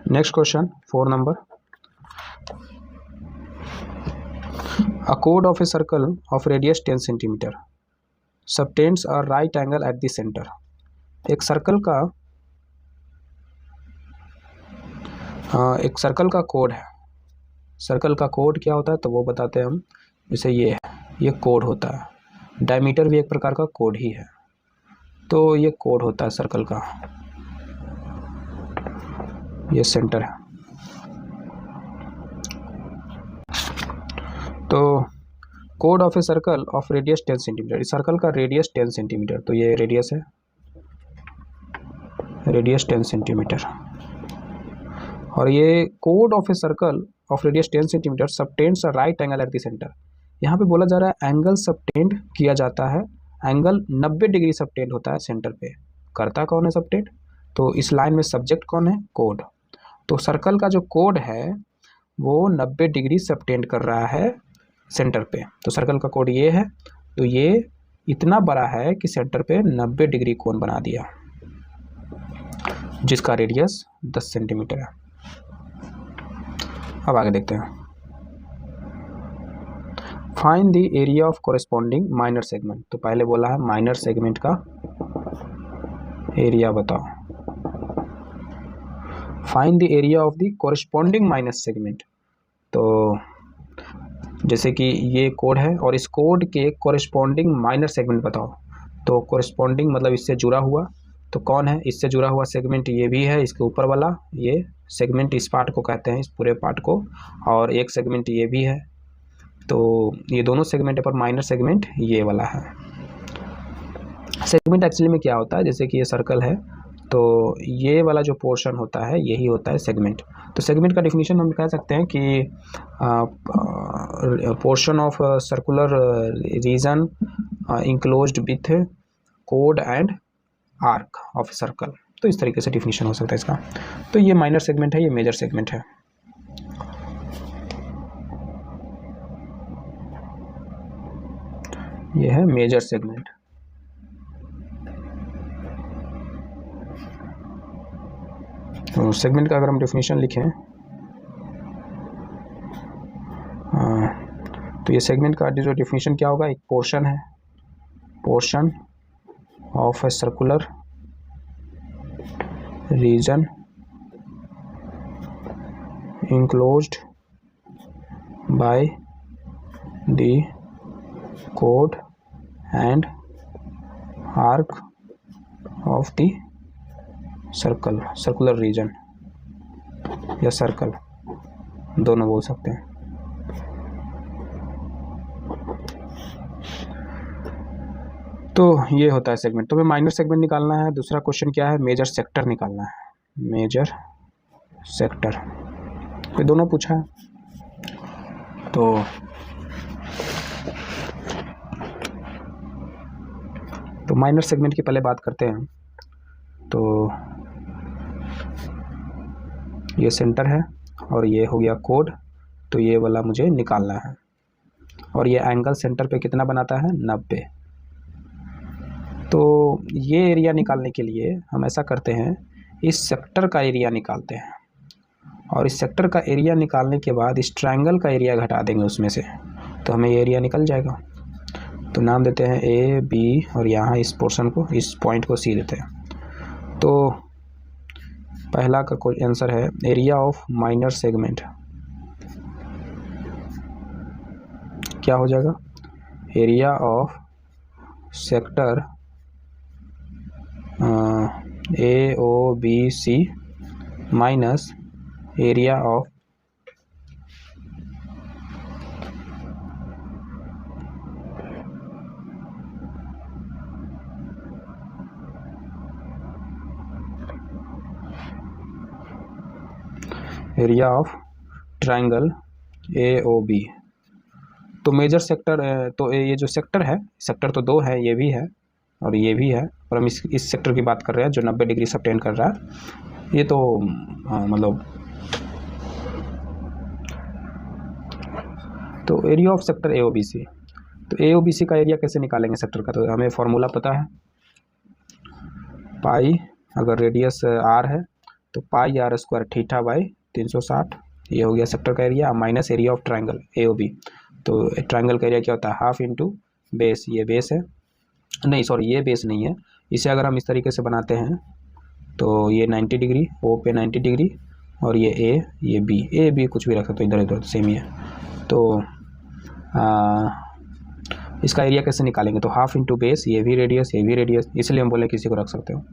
Next question 4 number, a chord of a circle of radius 10 cm subtends a right angle at the center। एक circle का code है। Circle का code क्या होता है तो वो बताते हैं हम। जैसे ये कोड होता है, डायमीटर भी एक प्रकार का कोड ही है। तो ये कोड होता है सर्कल का, ये सेंटर है। तो code of a circle of radius 10 centimetre, इस सर्कल का रेडियस 10 सेंटीमीटर, तो ये रेडियस है, रेडियस 10 सेंटीमीटर। और ये code of a circle of radius 10 centimetre subtends a right angle eight the centre. यहाँ पे बोला जा रहा है एंगल सबटेंड किया जाता है, एंगल 90 डिग्री सबटेंड होता है सेंटर पे। करता कौन है सबटेंड? तो इस लाइन में सब्जेक्ट कौन है? कोड। तो सर्कल का जो कोड है वो 90 डिग्री सबटेंड कर रहा है सेंटर पे। तो सर्कल का कोड ये है, तो ये इतना बड़ा है कि सेंटर पे 90 डिग्री कोण बना दिया, जिसका रेडियस 10 सेंटीमीटर है। अब आगे देखते हैं। Find the area of corresponding minor segment. तो पहले बोला है माइनर सेगमेंट का एरिया बताओ। Find the area of the corresponding minor segment. तो जैसे कि ये कोड है और इस कोड के कोरेस्पॉन्डिंग माइनर सेगमेंट बताओ। तो कोरेस्पॉन्डिंग मतलब इससे जुड़ा हुआ, तो कौन है इससे जुड़ा हुआ सेगमेंट? ये भी है, इसके ऊपर वाला ये सेगमेंट, इस पार्ट को कहते हैं, इस पूरे पार्ट को। और एक सेगमेंट ये भी है, तो ये दोनों सेगमेंट पर माइनर सेगमेंट ये वाला है। सेगमेंट एक्चुअली में क्या होता है, जैसे कि ये सर्कल है तो ये वाला जो पोर्शन होता है यही होता है सेगमेंट। तो सेगमेंट का डिफिनीशन हम कह सकते हैं कि portion of circular region enclosed with code and arc of circle. तो इस तरीके से डिफिनीशन हो सकता है इसका। तो ये माइनर सेगमेंट है, ये मेजर सेगमेंट है। ये है मेजर सेगमेंट। तो सेगमेंट का अगर हम डिफिनीशन लिखें तो ये सेगमेंट का जो डिफिनीशन क्या होगा, एक पोर्शन है, portion of a circular region enclosed by the chord and arc of the circle, circular region या सर्कल दोनों बोल सकते हैं। तो ये होता है सेगमेंट। तो हमें माइनर सेगमेंट निकालना है। दूसरा क्वेश्चन क्या है, मेजर सेक्टर निकालना है। मेजर सेक्टर, ये दोनों पूछा है। तो माइनर सेगमेंट की पहले बात करते हैं। तो ये सेंटर है और ये हो गया कोड, तो ये वाला मुझे निकालना है। और ये एंगल सेंटर पे कितना बनाता है, 90। तो ये एरिया निकालने के लिए हम ऐसा करते हैं, इस सेक्टर का एरिया निकालते हैं और इस सेक्टर का एरिया निकालने के बाद इस ट्रायंगल का एरिया घटा देंगे उसमें से, तो हमें ये एरिया निकल जाएगा। तो नाम देते हैं ए बी और यहाँ इस पोर्शन को, इस पॉइंट को सी देते हैं। तो पहला का कोई आंसर है एरिया ऑफ माइनर सेगमेंट। क्या हो जाएगा, area of sector A O B C minus area of triangle A O B. तो मेजर सेक्टर, तो ये जो सेक्टर है, सेक्टर तो दो है, ये भी है और ये भी है, और हम इस सेक्टर की बात कर रहे हैं जो 90 डिग्री सबटेंड कर रहा है। ये तो मतलब तो area of sector A O B C. तो ए ओ बी सी का एरिया कैसे निकालेंगे सेक्टर का, तो हमें फॉर्मूला पता है, पाई अगर रेडियस आर है तो pi R square theta by 360, ये हो गया सेक्टर का area, minus area of triangle A O B. तो ट्राइंगल का एरिया क्या होता है, हाफ इंटू बेस, ये बेस है, नहीं सॉरी ये बेस नहीं है, इसे अगर हम इस तरीके से बनाते हैं तो ये 90 डिग्री, ओ पे 90 डिग्री, और ये ए, ये बी, ए बी कुछ भी रख सकते हो, इधर इधर सेम ही है। तो इसका एरिया कैसे निकालेंगे, तो हाफ इंटू बेस, ये भी रेडियस, ये भी रेडियस, इसलिए हम बोले किसी को रख सकते हो,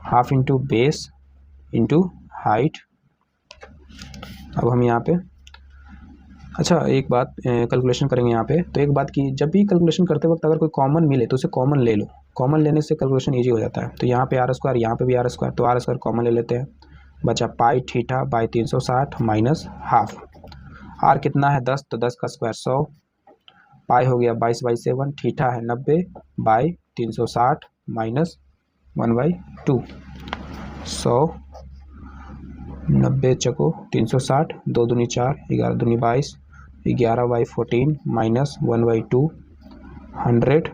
half into base into height. अब हम यहाँ पे अच्छा एक बात कैलकुलेशन करेंगे यहाँ पे, तो एक बात की जब भी कैलकुलेशन करते वक्त अगर कोई कॉमन मिले तो उसे कॉमन ले लो, कॉमन लेने से कैलकुलेशन ईजी हो जाता है। तो यहाँ पे आर स्क्वायर, यहाँ पे भी आर स्क्वायर, तो आर स्क्वायर कॉमन ले लेते हैं, बचा pi theta by 360 minus half. R कितना है 10, तो 10 का स्क्वायर 100, पाई हो गया 22/7, थीटा है 90 बाई 360 माइनस 1/2, 100, 90 चको 360, 2 दूनी 4, 11 दूनी 22, 11/14 माइनस 1/2, 100,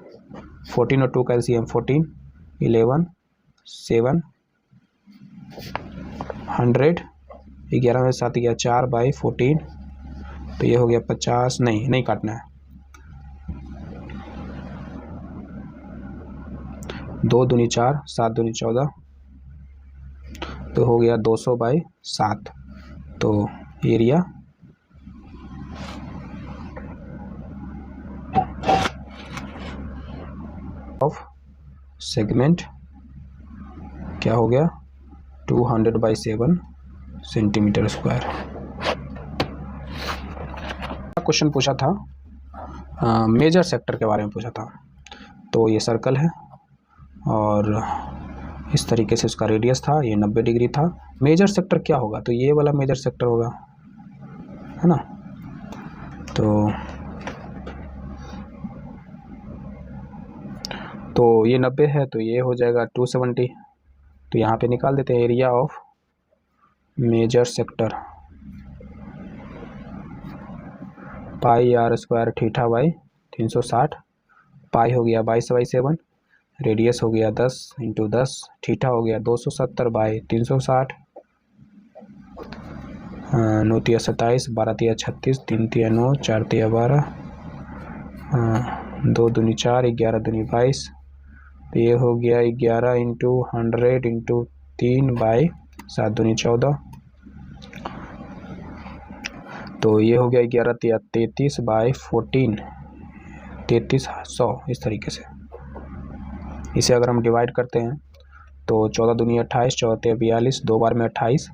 14 और 2 का एलसीएम 14, 11, 7, 100, 11 में 7 गया 4/14, तो ये हो गया 50, नहीं काटना है, 2 दूनी 4, 7 दूनी 14, तो हो गया 200/7। तो एरिया ऑफ सेगमेंट क्या हो गया 200/7 सेंटीमीटर स्क्वायर। क्वेश्चन पूछा था मेजर सेक्टर के बारे में पूछा था। तो ये सर्कल है और इस तरीके से उसका रेडियस था, ये 90 डिग्री था। मेजर सेक्टर क्या होगा, तो ये वाला मेजर सेक्टर होगा, है ना। तो ये 90 है तो ये हो जाएगा 270, तो यहाँ पे निकाल देते हैं area of major sector, pi R square theta by 360, pi हो गया 22/7, रेडियस हो गया 10 इंटू 10, थीटा हो गया 270/360, 9 तिया 27, 12 तिया 36, 3 तिया 9, 4 तिया 12, 2 दूनी 4, 11 दूनी 22, तो ये हो गया 11 इंटू 100 इंटू 3/7 दूनी 14, तो ये हो गया 11 तिया 33/14, 3300, इस तरीके से। इसे अगर हम डिवाइड करते हैं तो 14 दूनी 28, 14 तिया 42, 2 बार में 28,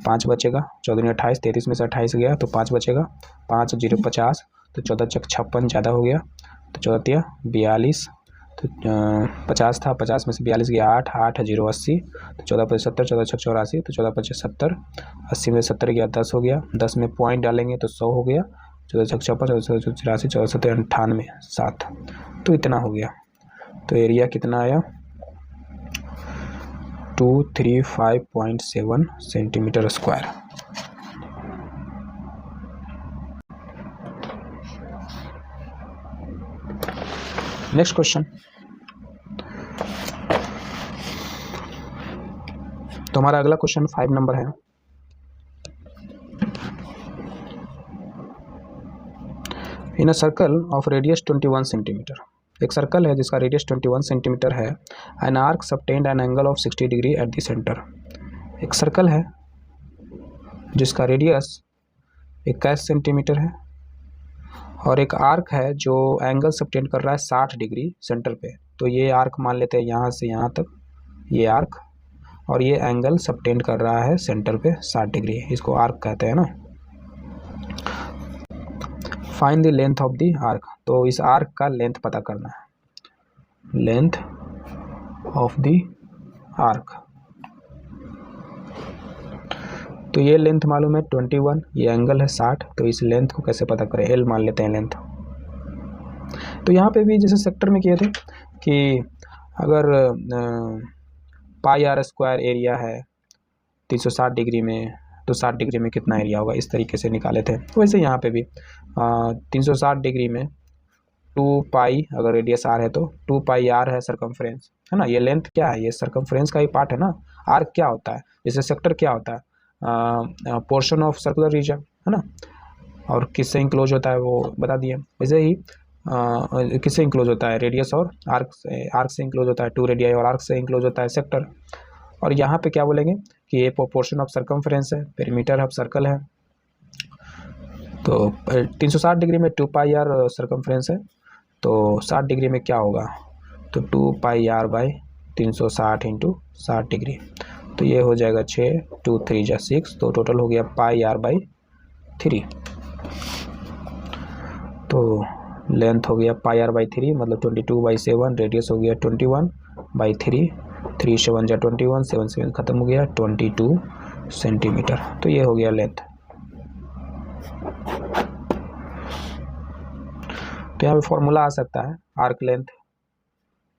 5 बचेगा, 14 दूनी 28, 33 में से 28 गया तो 5 बचेगा, 5 0 50, तो 14 चक 56 ज़्यादा हो गया, तो 14 तिया 42, तो 50 था, 50 में से 42 गया 8, 8 0 80, तो 14 5 70, 14 6 84, तो 14 5 70, 80 में 70 गया 10 हो गया, 10 में पॉइंट डालेंगे तो 100 हो गया, 14 6 54, 14 6 84, 14 7 98, 7, तो इतना हो गया। तो एरिया कितना आया 235.7 सेंटीमीटर स्क्वायर। नेक्स्ट क्वेश्चन, तो हमारा अगला क्वेश्चन 5 नंबर है। In a circle of radius 21 centimetre, एक सर्कल है जिसका रेडियस 21 सेंटीमीटर है, an arc subtend an angle of 60 degree at the centre. एक सर्कल है जिसका रेडियस 21 सेंटीमीटर है और एक आर्क है जो एंगल सबटेंड कर रहा है 60 डिग्री सेंटर पे। तो ये आर्क मान लेते हैं यहाँ से यहाँ तक, ये आर्क, और ये एंगल सबटेंड कर रहा है सेंटर पे 60 डिग्री, इसको आर्क कहते हैं ना। Find the length of the arc, तो इस आर्क का लेंथ पता करना है, लेंथ ऑफ द आर्क। तो ये लेंथ मालूम है 21, ये एंगल है 60, तो इस लेंथ को कैसे पता करें, एल मान लेते हैं लेंथ। तो यहाँ पे भी जैसे सेक्टर में किए थे कि अगर पाई आर स्क्वायर एरिया है 360 डिग्री में, तो 60 डिग्री में कितना एरिया होगा, इस तरीके से निकाले थे। तो वैसे यहाँ पे भी 360 डिग्री में 2 पाई, अगर रेडियस आर है तो 2 पाई आर है सरकमफ्रेंस, है ना। ये लेंथ क्या है, ये सरकमफ्रेंस का ही पार्ट है ना। आर्क क्या होता है, जैसे सेक्टर क्या होता है, पोर्शन ऑफ सर्कुलर रीजन, है ना। और किससे इंक्लोज होता है वो बता दिए। वैसे ही किससे इंक्लोज होता है, रेडियस और आर्क से इंक्लोज होता है, 2 रेडियाई और आर्क से इंक्लोज होता है सेक्टर। और यहाँ पे क्या बोलेंगे कि ये पोर्शन ऑफ सर्कमफ्रेंस है, पेरीमीटर ऑफ सर्कल है। तो 360 डिग्री में 2 पाई आर सर्कमफ्रेंस है, तो 60 डिग्री में क्या होगा, तो 2 pi R by 360 into 60 degree, तो ये हो जाएगा 6, 2 3 जा 6, तो टोटल हो गया पाई आर बाई 3। तो लेंथ हो गया पाई आर बाई 3, मतलब 22/7, रेडियस हो गया 21/3, 3 7 जा 21, 7 7 खत्म हो गया 22 सेंटीमीटर। तो ये हो गया लेंथ। तो यहाँ पे फॉर्मूला आ सकता है, arc length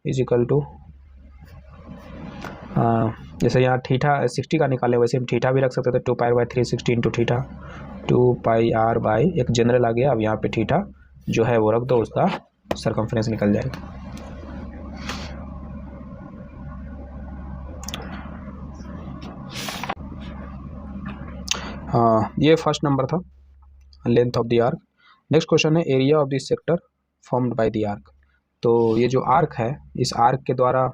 is equal to, जैसे यहाँ थीटा 60 का निकाले वैसे हम थीटा भी रख सकते थे, 2 pi by 360 into theta, 2 pi R by, एक जनरल आ गया। अब यहाँ पे थीटा जो है वो रख दो, उसका सरकमफ्रेंस निकल जाएगा। ये फर्स्ट नंबर था, length of the arc. Next question है area of the sector formed by the arc. तो ये जो आर्क है, इस आर्क के द्वारा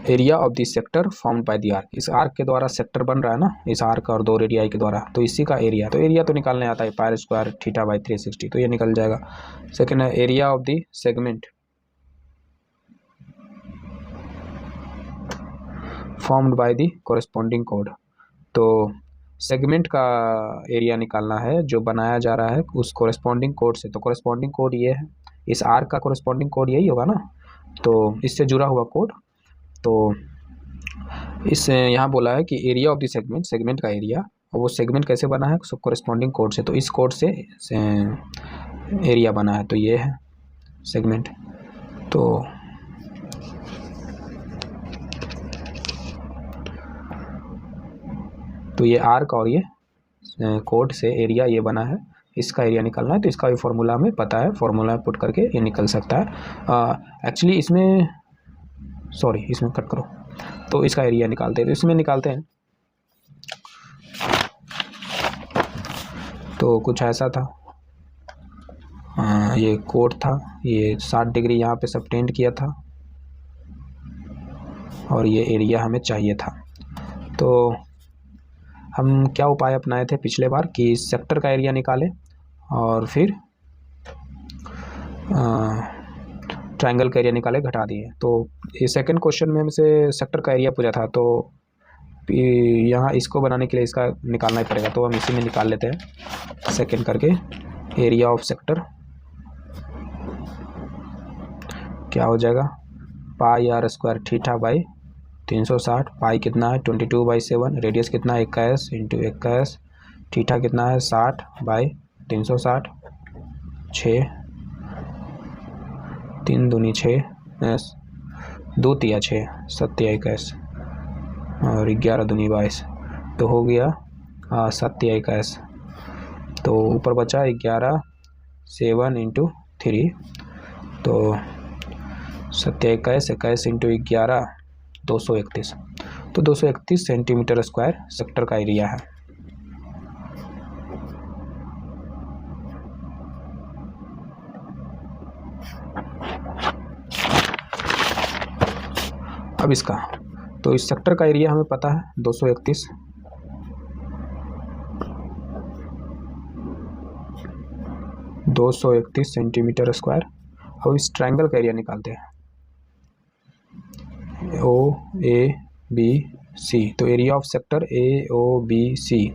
area of the sector formed by the arc, इस आर्क के द्वारा सेक्टर बन रहा है ना, इस आर्क और 2 रेडियाई के द्वारा, तो इसी का एरिया, तो एरिया तो निकालने आता है पाई स्क्वायर थीटा बाई 360, तो ये निकल जाएगा। सेकेंड है area of the segment formed by the corresponding code. तो सेगमेंट का एरिया निकालना है जो बनाया जा रहा है उस कोरेस्पॉन्डिंग कोड से। तो कोरेस्पॉन्डिंग कोड ये है, इस आर्क का कोरेस्पॉन्डिंग कोड यही होगा ना, तो इससे जुड़ा हुआ कोड। तो इस यहाँ बोला है कि area of the segment, segment का एरिया, और वो सेगमेंट कैसे बना है, कोरेस्पॉन्डिंग कोड से। तो इस कोड से एरिया बना है, तो ये है सेगमेंट। तो ये आर्क और ये कोड से एरिया ये बना है, इसका एरिया निकालना है। तो इसका भी फॉर्मूला हमें पता है, फॉर्मूला पुट करके ये निकल सकता है। एक्चुअली इसमें इसमें कट करो, तो इसका एरिया निकालते हैं, तो इसमें निकालते हैं। तो कुछ ऐसा था, ये कोड था, ये 60 डिग्री यहाँ पे सबटेंड किया था, और ये एरिया हमें चाहिए था। तो हम क्या उपाय अपनाए थे पिछले बार कि सेक्टर का एरिया निकालें और फिर ट्रायंगल का एरिया निकाले, घटा दिए। तो ये सेकंड क्वेश्चन में हमसे सेक्टर का एरिया पूछा था, तो यहाँ इसको बनाने के लिए इसका निकालना ही पड़ेगा, तो हम इसी में निकाल लेते हैं सेकंड करके। एरिया ऑफ सेक्टर क्या हो जाएगा, पाई आर स्क्वायर थीटा बाई 360, पाई कितना है 22/7, रेडियस कितना है 21 इंटू 21, थीटा कितना है 60 बाई 360, 6 3 दूनी 6, 2 तिया 6, 7 21 और 11 दूनी 22, तो हो गया 7 21। तो ऊपर बचा 11, 7 इंटू 3, तो 7 21, 21 इंटू 11, 231। तो 231 सेंटीमीटर स्क्वायर सेक्टर का एरिया है। अब इसका, तो इस सेक्टर का एरिया हमें पता है 231 सेंटीमीटर स्क्वायर। अब इस ट्रायंगल का एरिया निकालते हैं, OABC, तो एरिया ऑफ सेक्टर AOBC।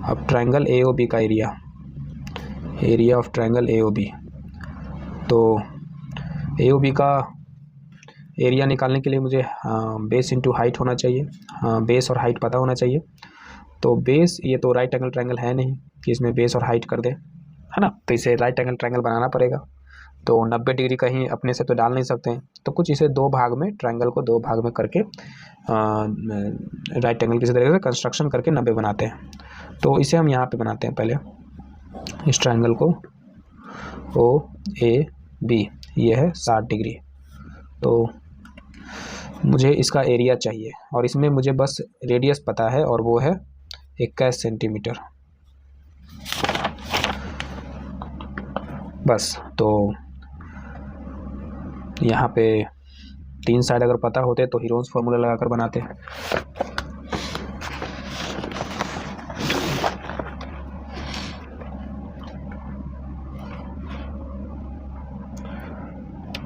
अब ट्रायंगल AOB का एरिया ऑफ ट्रायंगल AOB, तो AOB का एरिया निकालने के लिए मुझे बेस इंटू हाइट होना चाहिए, बेस और हाइट पता होना चाहिए। तो बेस, ये तो राइट एंगल ट्रायंगल है नहीं कि इसमें बेस और हाइट कर दे, है ना, तो इसे राइट एंगल ट्रायंगल बनाना पड़ेगा। तो 90 डिग्री कहीं अपने से तो डाल नहीं सकते हैं, तो कुछ इसे 2 भाग में, ट्रायंगल को 2 भाग में करके राइट एंगल किसी तरीके से कंस्ट्रक्शन करके 90 बनाते हैं। तो इसे हम यहाँ पे बनाते हैं पहले, इस ट्रायंगल को ओ ए बी, ये है 60 डिग्री। तो मुझे इसका एरिया चाहिए और इसमें मुझे बस रेडियस पता है और वो है 21 सेंटीमीटर बस। तो यहाँ पे 3 साइड अगर पता होते तो हीरोन्स फार्मूला लगाकर बनाते।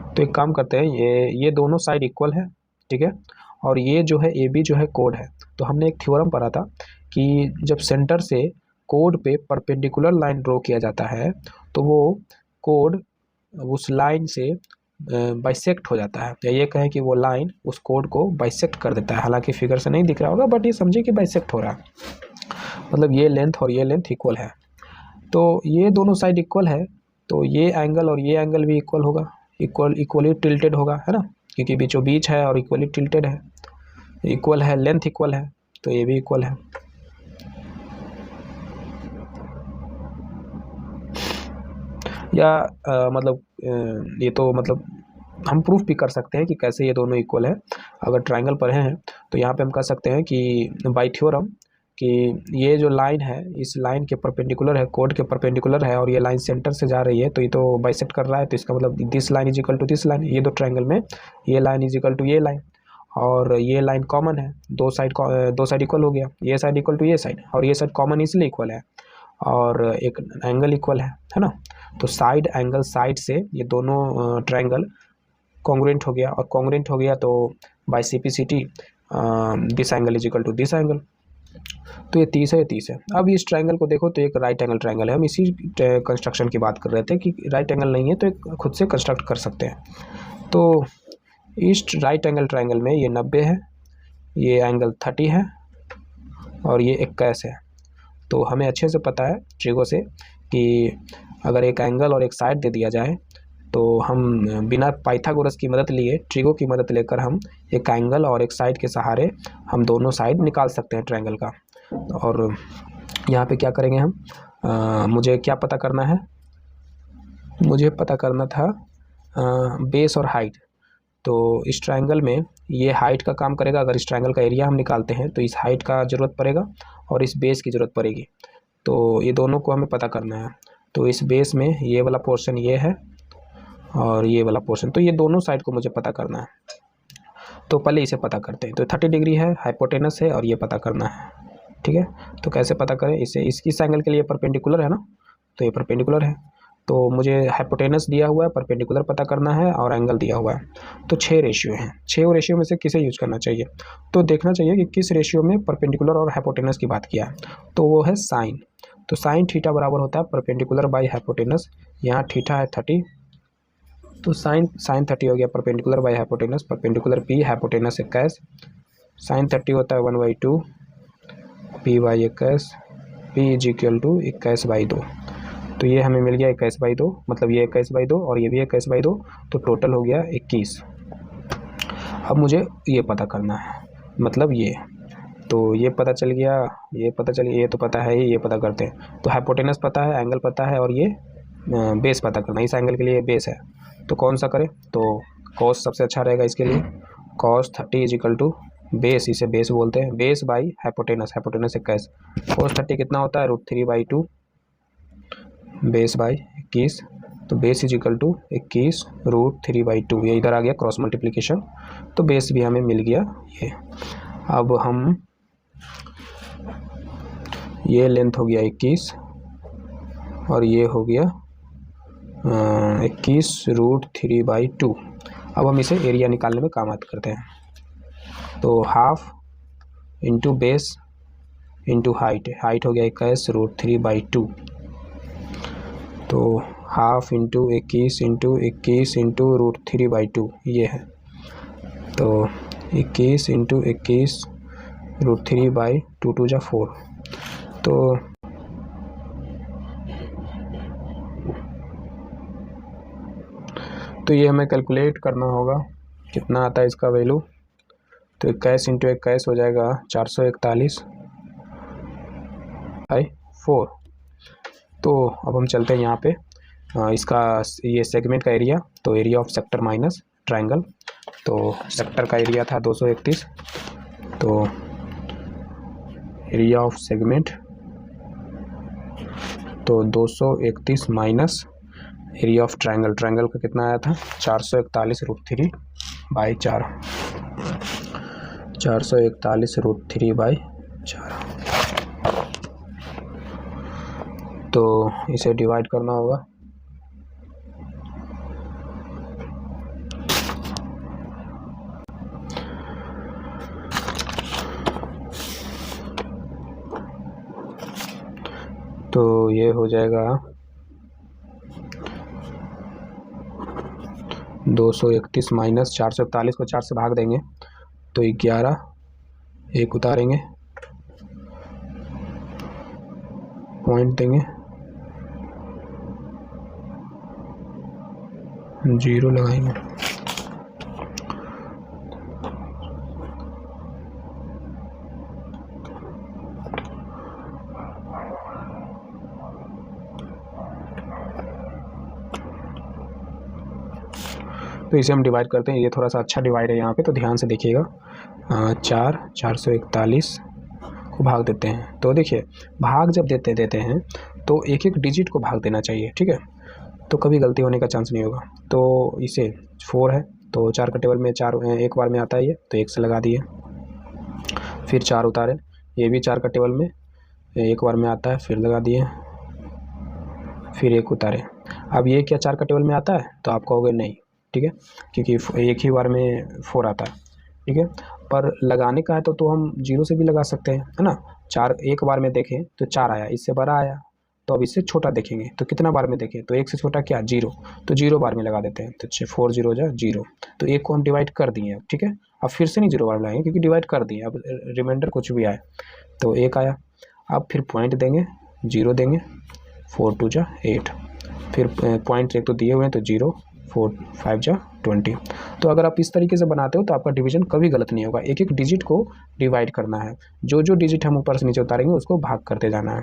तो एक काम करते हैं, ये दोनों साइड इक्वल है, ठीक है, और ये जो है ए बी जो है कोड है। तो हमने एक थ्योरम पढ़ा था कि जब सेंटर से कोड पे परपेंडिकुलर लाइन ड्रॉ किया जाता है तो वो कोड उस लाइन से बाइसेक्ट हो जाता है, या ये कहें कि वो लाइन उस कोड को बाइसेक्ट कर देता है। हालांकि फिगर से नहीं दिख रहा होगा, बट ये समझिए कि बाइसेक्ट हो रहा है, मतलब ये लेंथ और ये लेंथ इक्वल है। तो ये दोनों साइड इक्वल है, तो ये एंगल और ये एंगल भी इक्वल होगा, इक्वली टिल्टेड होगा, है ना, क्योंकि बीचों बीच है और इक्वली टिल्टेड है, इक्वल है, लेंथ इक्वल है, तो ये भी इक्वल है। या मतलब ये तो मतलब हम प्रूफ भी कर सकते हैं कि कैसे ये दोनों इक्वल है। अगर ट्रायंगल पढ़े हैं तो यहाँ पे हम कह सकते हैं कि बाय थ्योरम कि ये जो लाइन है इस लाइन के परपेंडिकुलर है, कोड के परपेंडिकुलर है, और ये लाइन सेंटर से जा रही है, तो ये तो बाइसेक्ट कर रहा है, तो इसका मतलब this line is equal to this line. ये दो ट्रायंगल में ये लाइन इज इक्वल टू ये लाइन, और ये लाइन कॉमन है, दो साइड इक्वल हो गया, ये साइड इक्वल टू ये साइड, और ये साइड कॉमन इसलिए इक्वल है, और एक एंगल इक्वल है ना। तो साइड एंगल साइड से ये दोनों ट्रायंगल कॉन्ग्रुएंट हो गया, और कॉन्ग्रुएंट हो गया तो by simplicity this angle is equal to this angle. तो ये 30 है, ये 30 है। अब इस ट्रायंगल को देखो तो एक राइट एंगल ट्रायंगल है, हम इसी कंस्ट्रक्शन की बात कर रहे थे कि राइट एंगल नहीं है तो एक खुद से कंस्ट्रक्ट कर सकते हैं। तो इस राइट एंगल ट्रायंगल में ये 90 है, ये एंगल 30 है, और ये 21 है। तो हमें अच्छे से पता है ट्रिगो से कि अगर एक एंगल और एक साइड दे दिया जाए तो हम बिना पाइथागोरस की मदद लिए, ट्रिगो की मदद लेकर हम एक एंगल और एक साइड के सहारे हम दोनों साइड निकाल सकते हैं ट्रायंगल का। और यहाँ पे क्या करेंगे हम, मुझे क्या पता करना है, मुझे पता करना था बेस और हाइट। तो इस ट्रायंगल में ये हाइट का काम करेगा, अगर इस ट्रायंगल का एरिया हम निकालते हैं तो इस हाइट का ज़रूरत पड़ेगा और इस बेस की ज़रूरत पड़ेगी। तो ये दोनों को हमें पता करना है। तो इस बेस में ये वाला पोर्शन ये है और ये वाला पोर्शन, तो ये दोनों साइड को मुझे पता करना है। तो पहले इसे पता करते हैं। तो 30 डिग्री है, हाइपोटेनस है, और ये पता करना है, ठीक है। तो कैसे पता करें इसे, इस एंगल के लिए परपेंडिकुलर है ना, तो ये परपेंडिकुलर है, तो मुझे हाइपोटेनस दिया हुआ है, परपेंडिकुलर पता करना है, और एंगल दिया हुआ है। तो 6 रेशियो हैं, 6 रेशियो में से किसे यूज करना चाहिए, तो देखना चाहिए कि किस रेशियो में परपेंडिकुलर और हाइपोटेनस की बात किया है। तो वो है साइन। तो साइन थीटा बराबर होता है परपेंडिकुलर बाई हाइपोटेनस। यहाँ थीटा है 30, तो साइन 30 हो गया perpendicular by hypotenuse, perpendicular P, hypotenuse 21, sine 30 होता है 1/2 P by 21, P is equal to 21/2। तो ये हमें मिल गया 21/2, मतलब ये 21/2 और ये भी 21/2, तो टोटल हो गया 21। अब मुझे ये पता करना है, मतलब ये, तो ये पता चल गया, ये पता चल गया, ये तो पता है ही, ये पता करते हैं। तो हाइपोटेनस पता है, एंगल पता है, और ये बेस पता करना, इस एंगल के लिए बेस है, तो कौन सा करें, तो कॉस सबसे अच्छा रहेगा इसके लिए। Cos 30 is equal to base, इसे बेस बोलते हैं, base by hypotenuse, hypotenuse 21, cos 30 कितना होता है √3/2, बेस बाई 21, तो बेस इज इक्वल टू 21 √3/2, ये इधर आ गया क्रॉस मल्टीप्लिकेशन, तो बेस भी हमें मिल गया ये। अब हम, ये लेंथ हो गया 21 और ये हो गया 21 √3/2। अब हम इसे एरिया निकालने में काम करते हैं। तो half into base into height, height हो गया 21 √3/2, तो हाफ इंटू 21 इंटू 21 इंटू √3/2 ये है, तो 21 इंटू 21 √3/2, 2 जा 4, तो ये हमें कैलकुलेट करना होगा कितना आता है इसका वैल्यू। तो 21 इंटू 21 हो जाएगा 441/4। तो अब हम चलते हैं यहाँ पे, इसका ये सेगमेंट का एरिया, तो area of sector minus triangle, तो सेक्टर का एरिया था 231, तो एरिया ऑफ सेगमेंट तो 231 minus area of triangle, triangle का कितना आया था 441√3 बाई 4, 441√3 बाई 4, तो इसे डिवाइड करना होगा। तो ये हो जाएगा 231 माइनस 441 को 4 से भाग देंगे तो 11, एक उतारेंगे, पॉइंट देंगे, 0 लगाएंगे। तो इसे हम डिवाइड करते हैं, ये थोड़ा सा अच्छा डिवाइड है यहाँ पे, तो ध्यान से देखिएगा। 441 को भाग देते हैं, तो देखिए भाग जब देते हैं तो एक एक डिजिट को भाग देना चाहिए, ठीक है, तो कभी गलती होने का चांस नहीं होगा। तो इसे 4 है तो 4 का टेबल में 4 एक बार में आता है ये, तो 1 से लगा दिए, फिर 4 उतारे, ये भी 4 का टेबल में एक बार में आता है, फिर लगा दिए, फिर 1 उतारे। अब ये क्या 4 का टेबल में आता है, तो आप कहोगे नहीं, ठीक है, क्योंकि एक ही बार में 4 आता है, ठीक है, पर लगाने का है तो हम 0 से भी लगा सकते हैं, है ना। 4 एक बार में देखें तो 4 आया, इससे बड़ा आया, तो अब इससे छोटा देखेंगे तो कितना बार में देखें, तो 1 से छोटा क्या 0, तो 0 बार में लगा देते हैं, तो 4 0 जा 0, तो 1 को हम डिवाइड कर दिए अब, ठीक है। अब फिर से नहीं 0 बार लगाएंगे क्योंकि डिवाइड कर दिए, अब रिमाइंडर कुछ भी आए, तो 1 आया, अब फिर पॉइंट देंगे, 0 देंगे, 4 2 जा 8, फिर पॉइंट एक तो दिए हुए हैं तो 0, 4 5 जा 20। तो अगर आप इस तरीके से बनाते हो तो आपका डिवीजन कभी गलत नहीं होगा। एक एक डिजिट को डिवाइड करना है, जो जो डिजिट हम ऊपर से नीचे उतारेंगे उसको भाग करते जाना है।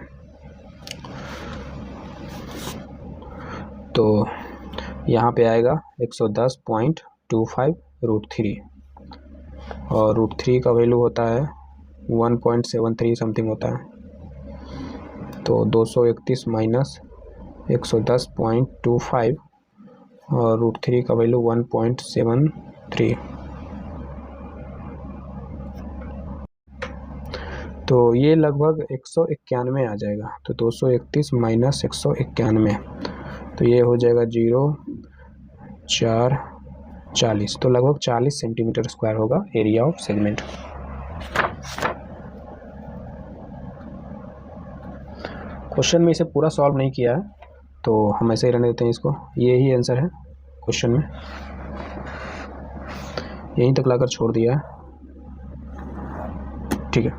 तो यहाँ पे आएगा 110.25√3 और √3 का वैल्यू होता है 1.73 समथिंग होता है, तो 231 माइनस 110.25 और √3 का वैल्यू 1.73, तो ये लगभग 191 आ जाएगा। तो 231 माइनस 191, तो ये हो जाएगा 0 4 40, तो लगभग 40 सेंटीमीटर स्क्वायर होगा एरिया ऑफ सेगमेंट। क्वेश्चन में इसे पूरा सॉल्व नहीं किया है तो हम ऐसे ही रहने देते हैं इसको, ये ही आंसर है क्वेश्चन में, यहीं तक लाकर छोड़ दिया है, ठीक है।